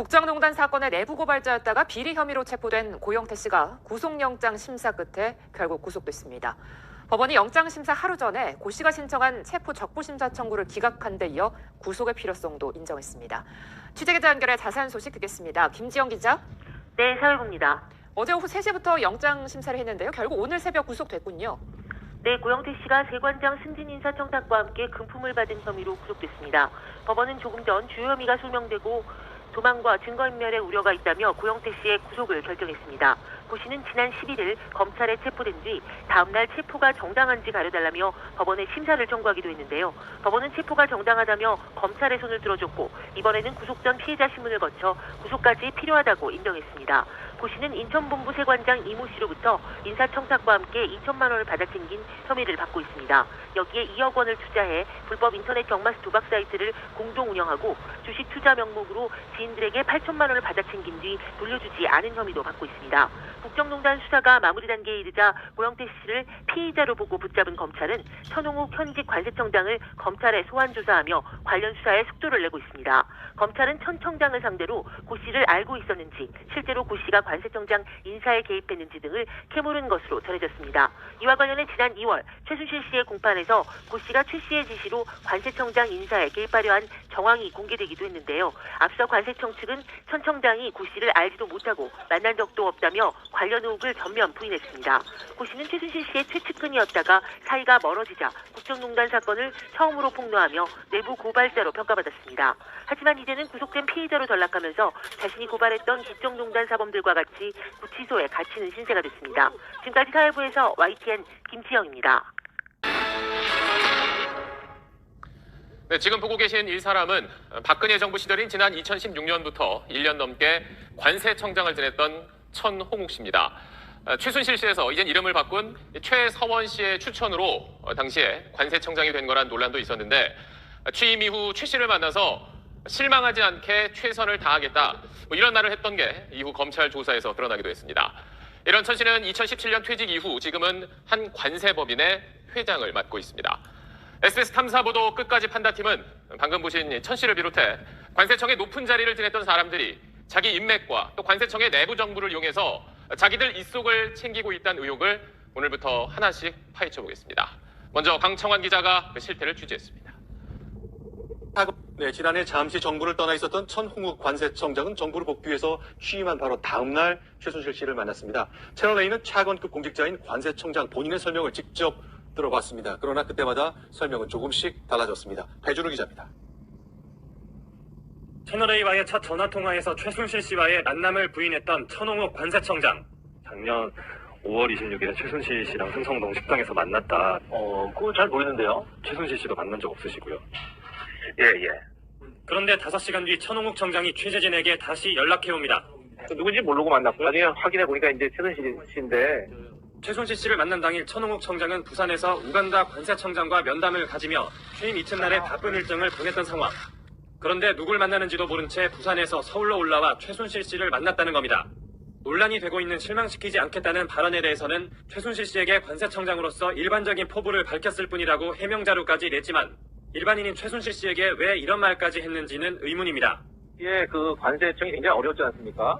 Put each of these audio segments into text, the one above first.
국정농단 사건의 내부 고발자였다가 비리 혐의로 체포된 고영태 씨가 구속영장 심사 끝에 결국 구속됐습니다. 법원이 영장 심사 하루 전에 고 씨가 신청한 체포 적부심사 청구를 기각한 데 이어 구속의 필요성도 인정했습니다. 취재기자 연결해 자세한 소식 듣겠습니다. 김지영 기자. 네, 서울구입니다. 어제 오후 3시부터 영장 심사를 했는데요. 결국 오늘 새벽 구속됐군요. 네, 고영태 씨가 세관장 승진 인사청탁과 함께 금품을 받은 혐의로 구속됐습니다. 법원은 조금 전 주요 혐의가 소명되고 도망과 증거인멸의 우려가 있다며 고영태 씨의 구속을 결정했습니다. 고 씨는 지난 11일 검찰에 체포된 뒤 다음날 체포가 정당한지 가려달라며 법원에 심사를 청구하기도 했는데요. 법원은 체포가 정당하다며 검찰의 손을 들어줬고 이번에는 구속 전 피해자 신문을 거쳐 구속까지 필요하다고 인정했습니다. 고 씨는 인천본부 세관장 이모 씨로부터 인사청탁과 함께 2천만 원을 받아 챙긴 혐의를 받고 있습니다. 여기에 2억 원을 투자해 불법 인터넷 경마스 도박 사이트를 공동 운영하고 주식 투자 명목으로 지인들에게 8천만 원을 받아 챙긴 뒤 돌려주지 않은 혐의도 받고 있습니다. 국정농단 수사가 마무리 단계에 이르자 고영태 씨를 피의자로 보고 붙잡은 검찰은 천홍욱 현직 관세청장을 검찰에 소환 조사하며 관련 수사에 속도를 내고 있습니다. 검찰은 천 청장을 상대로 고 씨를 알고 있었는지, 실제로 고 씨가 관세청장 인사에 개입했는지 등을 캐물은 것으로 전해졌습니다. 이와 관련해 지난 2월 최순실 씨의 공판에서 고 씨가 최 씨의 지시로 관세청장 인사에 개입하려 한 정황이 공개되기도 했는데요. 앞서 관세청 측은 천 청장이 고 씨를 알지도 못하고 만난 적도 없다며 관련 의혹을 전면 부인했습니다. 고 씨는 최순실 씨의 최측근이었다가 사이가 멀어지자 국정농단 사건을 처음으로 폭로하며 내부 고발자로 평가받았습니다. 하지만 이제는 구속된 피의자로 전락하면서 자신이 고발했던 국정농단 사범들과 같이 구치소에 갇히는 신세가 됐습니다. 지금까지 사회부에서 YTN 김지영입니다. 네, 지금 보고 계신 이 사람은 박근혜 정부 시절인 지난 2016년부터 1년 넘게 관세청장을 지냈던 천홍욱 씨입니다. 최순실 씨에서 이젠 이름을 바꾼 최서원 씨의 추천으로 당시에 관세청장이 된 거란 논란도 있었는데, 취임 이후 최 씨를 만나서 실망하지 않게 최선을 다하겠다, 이런 말을 했던 게 이후 검찰 조사에서 드러나기도 했습니다. 이런 천 씨는 2017년 퇴직 이후 지금은 한 관세법인의 회장을 맡고 있습니다. SBS 탐사보도 끝까지 판다팀은 방금 보신 천 씨를 비롯해 관세청의 높은 자리를 지냈던 사람들이 자기 인맥과 또 관세청의 내부 정보를 이용해서 자기들 입속을 챙기고 있다는 의혹을 오늘부터 하나씩 파헤쳐 보겠습니다. 먼저 강청환 기자가 그 실태를 취재했습니다. 네, 지난해 잠시 정부를 떠나 있었던 천홍욱 관세청장은 정부를 복귀해서 취임한 바로 다음 날 최순실 씨를 만났습니다. 채널A는 차관급 공직자인 관세청장 본인의 설명을 직접 들어봤습니다. 그러나 그때마다 설명은 조금씩 달라졌습니다. 배준우 기자입니다. 채널A와의 첫 전화통화에서 최순실 씨와의 만남을 부인했던 천홍욱 관세청장. 작년 5월 26일에 최순실 씨랑 흥성동 식당에서 만났다. 그거 잘 보이는데요? 최순실 씨도 만난 적 없으시고요. 예. 그런데 5시간 뒤 천홍욱 청장이 최재진에게 다시 연락해옵니다. 누군지 모르고 만났고요. 나중에 확인해보니까 이제 최순실 씨인데. 최순실 씨를 만난 당일 천홍욱 청장은 부산에서 우간다 관세청장과 면담을 가지며 취임 이튿날에 바쁜 일정을 보냈던 상황. 그런데 누굴 만나는지도 모른 채 부산에서 서울로 올라와 최순실 씨를 만났다는 겁니다. 논란이 되고 있는 실망시키지 않겠다는 발언에 대해서는 최순실 씨에게 관세청장으로서 일반적인 포부를 밝혔을 뿐이라고 해명 자료까지 냈지만 일반인인 최순실 씨에게 왜 이런 말까지 했는지는 의문입니다. 예, 그 관세청이 굉장히 어렵지 않습니까?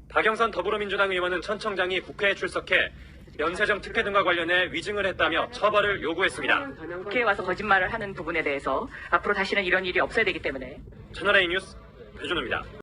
박영선 더불어민주당 의원은 천 청장이 국회에 출석해 면세점 특혜 등과 관련해 위증을 했다며 처벌을 요구했습니다. 국회에 와서 거짓말을 하는 부분에 대해서 앞으로 다시는 이런 일이 없어야 되기 때문에. 채널A 뉴스 배준우입니다.